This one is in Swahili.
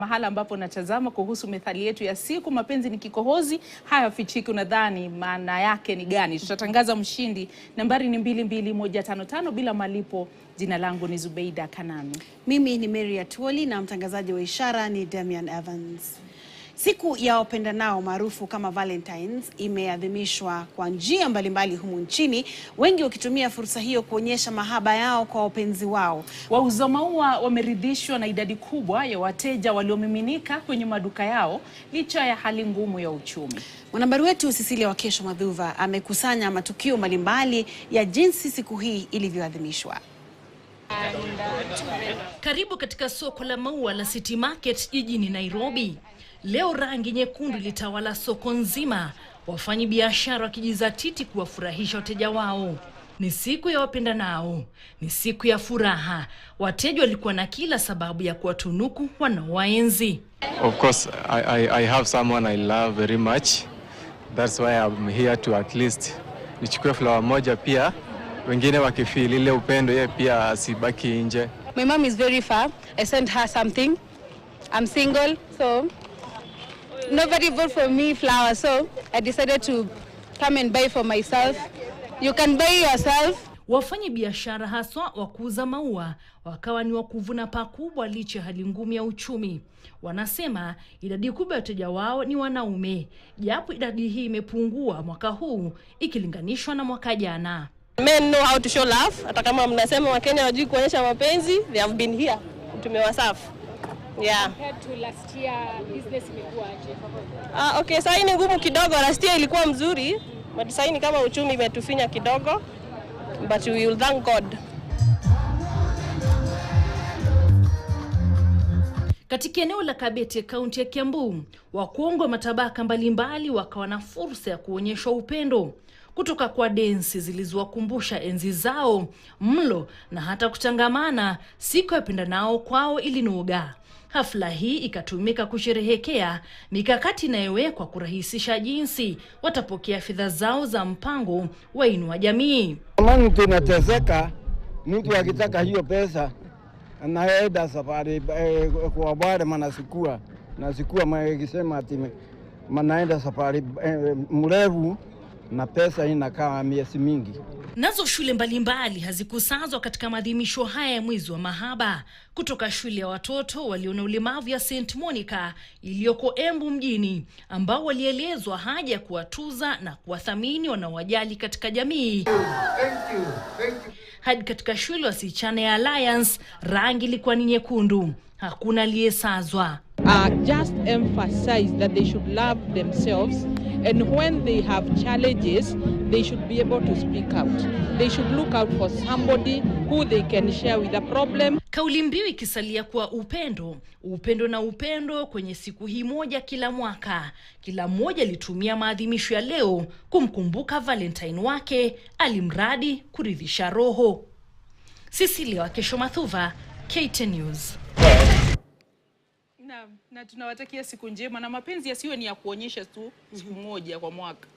Mahala ambapo natazama kuhusu methali yetu ya siku, mapenzi ni kikohozi, hayafichiki. Unadhani maana yake ni gani? Tutatangaza mshindi. Nambari ni 22155 bila malipo. Jina langu ni Zubeida Kanami. Mimi ni Mary Atuoli na mtangazaji wa ishara ni Damian Evans. Siku ya wapendanao maarufu kama Valentines imeadhimishwa kwa njia mbalimbali humu nchini, wengi wakitumia fursa hiyo kuonyesha mahaba yao kwa wapenzi wao. Wauza maua wameridhishwa na idadi kubwa ya wateja waliomiminika kwenye maduka yao licha ya hali ngumu ya uchumi. Mwanahabari wetu Cecilia Wakesho Madhuva amekusanya matukio mbalimbali ya jinsi siku hii ilivyoadhimishwa. Karibu katika soko la maua la City Market jijini Nairobi. Leo rangi nyekundu litawala soko nzima, wafanyi biashara wakijizatiti kuwafurahisha wateja wao. Ni siku ya wapendanao, ni siku ya furaha. Wateja walikuwa na kila sababu ya kuwatunuku wanaowaenzi. Of course, I have someone I love very much. That's why I'm here to at least nichukue flower moja pia. Wengine wakifeel ile upendo yeye pia asibaki nje. My mom is very far. I sent her something. I'm single, so nobody bought for me flowers, so I decided to come and buy for myself. You can buy yourself. Wafanyi biashara haswa wa kuuza maua wakawa ni wakuvuna pakubwa licha hali ngumu ya uchumi. Wanasema idadi kubwa ya wateja wao ni wanaume, japo idadi hii imepungua mwaka huu ikilinganishwa na mwaka jana. Men know how to show love. Hata kama mnasema Wakenya hawajui kuonyesha mapenzi, they have been here. Tumewasafu. Yeah. Compared to last year, business imekuwaje? Okay, sasa ni ngumu kidogo. Last year ilikuwa mzuri, but sasa ni kama uchumi umetufinya kidogo. But we will thank God. Katika eneo la Kabete, kaunti ya Kiambu, wakongwe matabaka mbalimbali wakawa na fursa ya kuonyesha upendo, kutoka kwa densi zilizowakumbusha enzi zao, mlo na hata kutangamana. Siku ya wapendanao kwao ilinoga. Hafla hii ikatumika kusherehekea mikakati inayowekwa kurahisisha jinsi watapokea fedha zao za mpango wa Inua Jamii. Kama tunateseka, mtu akitaka hiyo pesa anaenda safari kwa wale manasikua na sikua mngesema ati mnaenda safari mrefu na pesa inakaa miezi mingi. Nazo shule mbalimbali hazikusazwa katika maadhimisho haya ya mwezi wa mahaba, kutoka shule ya watoto walio na ulemavu ya St. Monica iliyoko Embu mjini, ambao walielezwa haja ya kuwatuza na kuwathamini wanaowajali katika jamii. Thank you. Hadi katika shule wasichana ya Alliance, rangi ilikuwa ni nyekundu, hakuna aliyesazwa. Just emphasize that they should love themselves, and when they have challenges they should be able to speak out. They should look out for somebody who they can share with a problem. Kauli mbiu ikisalia kwa upendo, upendo na upendo kwenye siku hii moja kila mwaka. Kila mmoja alitumia maadhimisho ya leo kumkumbuka Valentine wake, alimradi kuridhisha roho. Cecilia Wakesho Madhuva, KTN News. Na tunawatakia siku njema, na mapenzi yasiwe ni ya kuonyesha tu siku moja kwa mwaka.